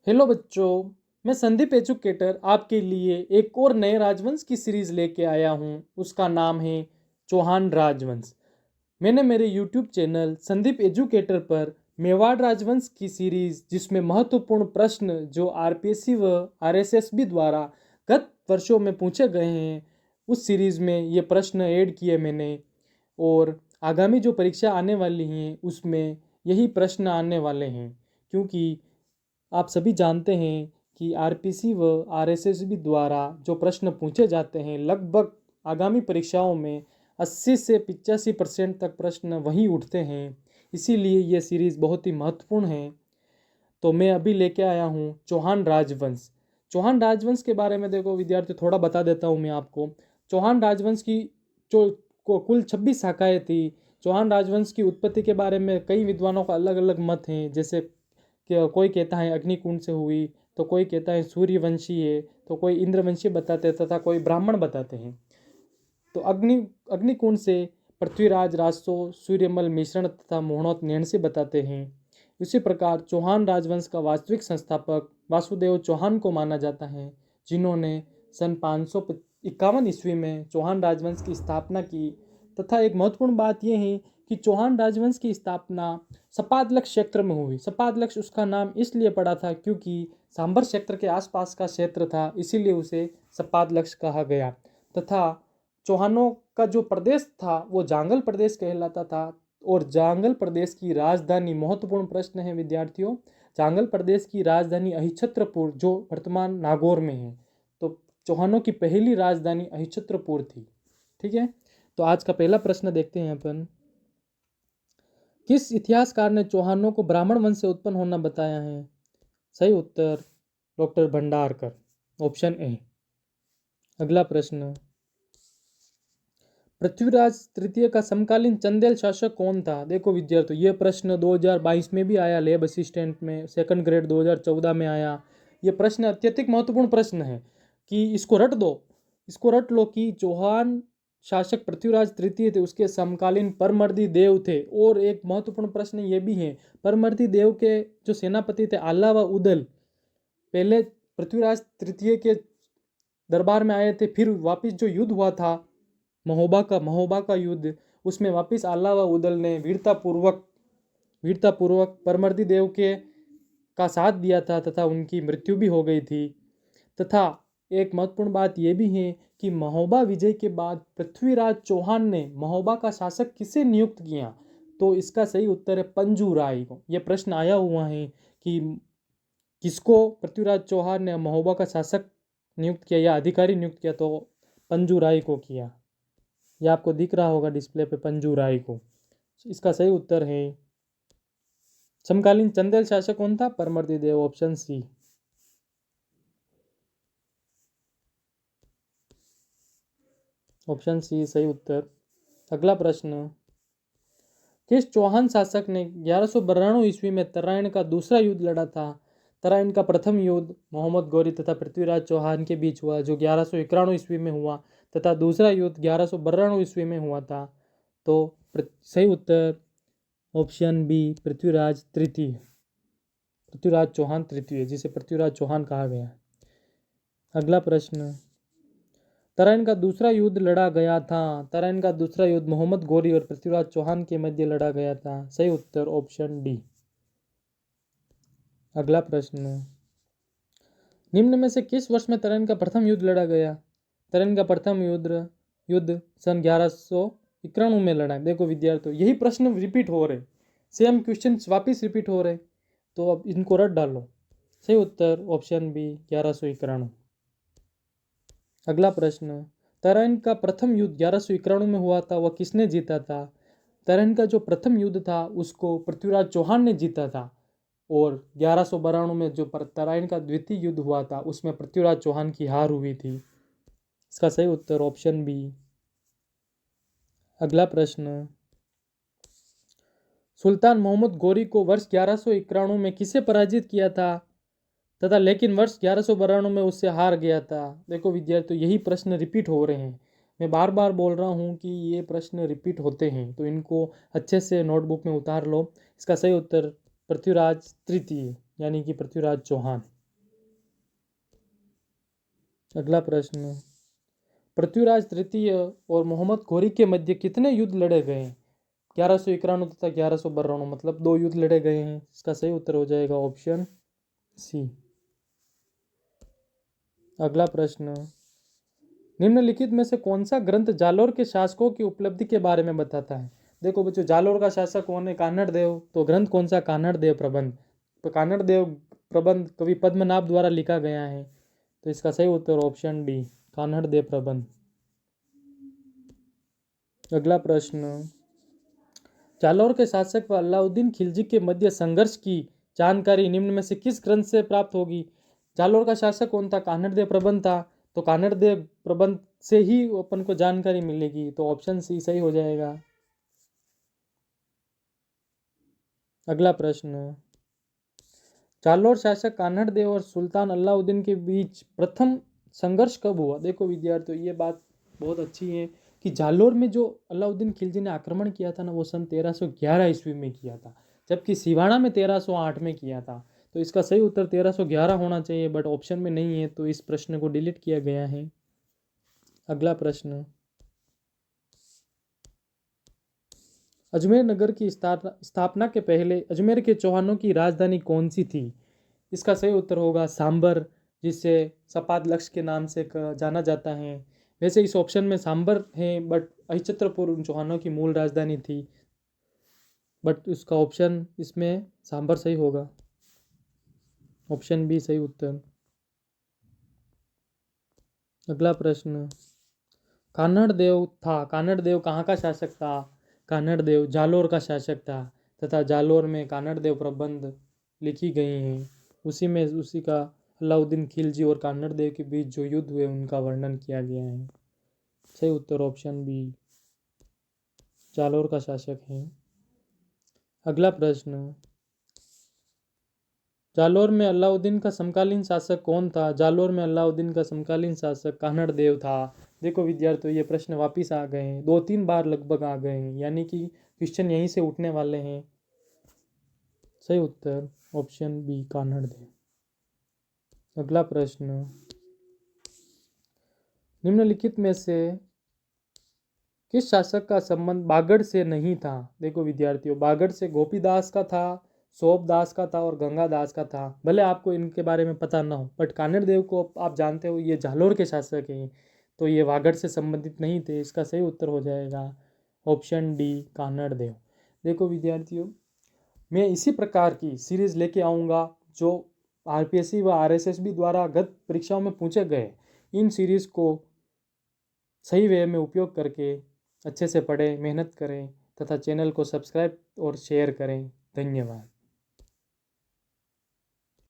Hello बच्चों, मैं Sandeep educator आपके लिए एक और नए राजवंश की सीरीज़ लेके आया हूँ। उसका नाम है चौहान राजवंश। मैंने मेरे यूट्यूब चैनल संदीप एजुकेटर पर मेवाड़ राजवंश की सीरीज़, जिसमें महत्वपूर्ण प्रश्न जो आरपीएससी व आरएसएसबी द्वारा गत वर्षों में पूछे गए हैं, उस सीरीज़ में ये प्रश्न ऐड किए मैंने। और आगामी जो परीक्षा आने वाली हैं उसमें यही प्रश्न आने वाले हैं, क्योंकि आप सभी जानते हैं कि आरपीसी व आरएसएसबी द्वारा जो प्रश्न पूछे जाते हैं, लगभग आगामी परीक्षाओं में 80 से 85% तक प्रश्न वही उठते हैं। इसीलिए ये सीरीज़ बहुत ही महत्वपूर्ण है। तो मैं अभी लेके आया हूँ चौहान राजवंश। चौहान राजवंश के बारे में देखो विद्यार्थी, थोड़ा बता देता हूँ मैं आपको। चौहान राजवंश की जो कुल 26 शाखाएँ थी। चौहान राजवंश की उत्पत्ति के बारे में कई विद्वानों का अलग अलग मत हैं। जैसे कि कोई कहता है अग्निकुंड से हुई, तो कोई कहता है सूर्यवंशी है, तो कोई इंद्रवंशी बताते हैं, तथा कोई ब्राह्मण बताते हैं। तो अग्निकुंड से पृथ्वीराज राजसो, सूर्यमल मिश्रण तथा मोहनोत नैणसी बताते हैं। इसी प्रकार चौहान राजवंश का वास्तविक संस्थापक वासुदेव चौहान को माना जाता है, जिन्होंने सन 551 ईस्वी में चौहान राजवंश की स्थापना की। तथा एक महत्वपूर्ण बात यह है कि चौहान राजवंश की स्थापना सपादलक्ष क्षेत्र में हुई। सपादलक्ष उसका नाम इसलिए पड़ा था क्योंकि सांबर क्षेत्र के आसपास का क्षेत्र था, इसीलिए उसे सपादलक्ष कहा गया। तथा चौहानों का जो प्रदेश था वो जांगल प्रदेश कहलाता था। और जांगल प्रदेश की राजधानी, महत्वपूर्ण प्रश्न है विद्यार्थियों, जांगल प्रदेश की राजधानी अहिछत्रपुर, जो वर्तमान नागौर में है। तो चौहानों की पहली राजधानी अहिछत्रपुर थी। ठीक है, तो आज का पहला प्रश्न देखते हैं अपन। किस इतिहासकार ने चौहानों को ब्राह्मण वंश से उत्पन्न होना बताया है? सही उत्तर डॉक्टर भंडारकर, ऑप्शन ए। अगला प्रश्न, पृथ्वीराज तृतीय का समकालीन चंदेल शासक कौन था? देखो विद्यार्थियों, ये प्रश्न 2022 में भी आया, लैब असिस्टेंट में सेकंड ग्रेड 2014 में आया। ये प्रश्न अत्यधिक महत्वपूर्ण प्रश्न है कि इसको रट दो, इसको रट लो कि चौहान शासक पृथ्वीराज तृतीय थे, उसके समकालीन परमर्दी देव थे। और एक महत्वपूर्ण प्रश्न ये भी है, परमर्दी देव के जो सेनापति थे आल्हा व उदल, पहले पृथ्वीराज तृतीय के दरबार में आए थे, फिर वापस जो युद्ध हुआ था महोबा का युद्ध, उसमें वापस आल्हा व उदल ने वीरतापूर्वक परमर्दी देव के का साथ दिया था, तथा उनकी मृत्यु भी हो गई थी। तथा एक महत्वपूर्ण बात यह भी है कि महोबा विजय के बाद पृथ्वीराज चौहान ने महोबा का शासक किसे नियुक्त किया? तो इसका सही उत्तर है पंजू राय को। यह प्रश्न आया हुआ है कि किसको पृथ्वीराज चौहान ने महोबा का शासक नियुक्त किया या अधिकारी नियुक्त किया? तो पंजू राय को किया। ये आपको दिख रहा होगा डिस्प्ले पे, पंजू राय को। इसका सही उत्तर है, समकालीन चंदेल शासक कौन था? परमर्दी देव, ऑप्शन सी। ऑप्शन सी सही उत्तर। अगला प्रश्न, किस चौहान शासक ने 1192 ईस्वी में तराइन का दूसरा युद्ध लड़ा था? तराइन का प्रथम युद्ध मोहम्मद गौरी तथा पृथ्वीराज चौहान के बीच हुआ, जो 1191 ईस्वी में हुआ, तथा दूसरा युद्ध 1192 ईस्वी में हुआ था। तो सही उत्तर ऑप्शन बी, पृथ्वीराज तृतीय, पृथ्वीराज चौहान तृतीय, जिसे पृथ्वीराज चौहान कहा गया। अगला प्रश्न, तराइन का दूसरा युद्ध लड़ा गया था। तराइन का दूसरा युद्ध मोहम्मद गौरी और पृथ्वीराज चौहान के मध्य लड़ा गया था। सही उत्तर ऑप्शन डी। अगला प्रश्न, निम्न में से किस वर्ष में तराइन का प्रथम युद्ध लड़ा गया? तराइन का प्रथम युद्ध सन 1191 में लड़ा। देखो विद्यार्थियों, यही प्रश्न रिपीट हो रहे, सेम क्वेश्चन वापिस रिपीट हो रहे, तो अब इनको रट डालो। सही उत्तर ऑप्शन बी, 1191। अगला प्रश्न, तराइन का प्रथम युद्ध 1191 में हुआ था, वह किसने जीता था? तराइन का जो प्रथम युद्ध था उसको पृथ्वीराज चौहान ने जीता था। और 1192 में जो तराइन का द्वितीय युद्ध हुआ था उसमें पृथ्वीराज चौहान की हार हुई थी। इसका सही उत्तर ऑप्शन बी। अगला प्रश्न, सुल्तान मोहम्मद गौरी को वर्ष 1191 में किसे पराजित किया था तथा लेकिन वर्ष 1192 में उससे हार गया था? देखो विद्यार्थियों, यही प्रश्न रिपीट हो रहे हैं। मैं बार बार बोल रहा हूँ कि ये प्रश्न रिपीट होते हैं, तो इनको अच्छे से नोटबुक में उतार लो। इसका सही उत्तर पृथ्वीराज तृतीय यानी कि पृथ्वीराज चौहान। अगला प्रश्न, पृथ्वीराज तृतीय और मोहम्मद घोरी के मध्य कितने युद्ध लड़े गए हैं? 1191 तथा 1192, मतलब 2 युद्ध लड़े गए हैं। इसका सही उत्तर हो जाएगा ऑप्शन सी। अगला प्रश्न, निम्नलिखित में से कौन सा ग्रंथ जालोर के शासकों की उपलब्धि के बारे में बताता है? देखो बच्चों, जालोर का शासक कौन है? कान्हड़ देव। तो ग्रंथ कौन सा? कान्हड़ देव प्रबंध। तो कान्हड़ देव प्रबंध कवि पद्मनाभ द्वारा लिखा गया है। तो इसका सही उत्तर ऑप्शन डी, कान्हड़ देव प्रबंध। अगला प्रश्न, जालोर के शासक व अलाउद्दीन खिलजी के मध्य संघर्ष की जानकारी निम्न में से किस ग्रंथ से प्राप्त होगी? जालोर का शासक कौन था? कान्हड़ देव प्रबंध था। तो कान्हड़ देव प्रबंध से ही अपन को जानकारी मिलेगी। तो ऑप्शन सी सही हो जाएगा। अगला प्रश्न, जालोर शासक कान्हड़ देव और सुल्तान अलाउद्दीन के बीच प्रथम संघर्ष कब हुआ? देखो विद्यार्थियों, ये बात बहुत अच्छी है कि जालोर में जो अलाउद्दीन खिलजी ने आक्रमण किया था ना, वो सन 1311 ईस्वी में किया था, जबकि सिवाड़ा में 1308 में किया था। तो इसका सही उत्तर 1311 होना चाहिए, बट ऑप्शन में नहीं है, तो इस प्रश्न को डिलीट किया गया है। अगला प्रश्न, अजमेर नगर की स्थापना के पहले अजमेर के चौहानों की राजधानी कौन सी थी? इसका सही उत्तर होगा सांबर, जिसे सपाद लक्ष्य के नाम से जाना जाता है। वैसे इस ऑप्शन में सांबर है, बट अहिच्छत्रपुर उन चौहानों की मूल राजधानी थी, बट उसका ऑप्शन इसमें सांबर सही होगा। ऑप्शन बी सही उत्तर। अगला प्रश्न, कान्हड़ देव कान्हड़ देव कहाँ का शासक था? कान्हड़ देव जालोर का शासक था, तथा जालोर में कान्हड़ देव प्रबंध लिखी गई हैं। उसी का अलाउद्दीन खिलजी और कान्हड़ देव के बीच जो युद्ध हुए उनका वर्णन किया गया है। सही उत्तर ऑप्शन बी, जालोर का शासक है। अगला प्रश्न, जालोर में अलाउद्दीन का समकालीन शासक कौन था? जालोर में अलाउद्दीन का समकालीन शासक कान्हड़ देव था। देखो विद्यार्थियों, ये प्रश्न वापिस आ गए हैं, 2-3 बार लगभग आ गए हैं, यानी कि क्वेश्चन यहीं से उठने वाले हैं। सही उत्तर ऑप्शन बी, कान्हड़ देव। अगला प्रश्न, निम्नलिखित में से किस शासक का संबंध बागड़ से नहीं था? देखो विद्यार्थियों, बागड़ से गोपीदास का था, सोपदास का था और गंगादास का था। भले आपको इनके बारे में पता ना हो, बट कान्हड़ देव को आप जानते हो, ये जालोर के शासक हैं, तो ये वागड़ से संबंधित नहीं थे। इसका सही उत्तर हो जाएगा ऑप्शन डी, कान्हड़ देव। देखो विद्यार्थियों, मैं इसी प्रकार की सीरीज लेके आऊँगा जो आरपीएससी व आरएसएसबी द्वारा गत परीक्षाओं में पूछे गए। इन सीरीज़ को सही वे में उपयोग करके अच्छे से पढ़ें, मेहनत करें तथा चैनल को सब्सक्राइब और शेयर करें। धन्यवाद।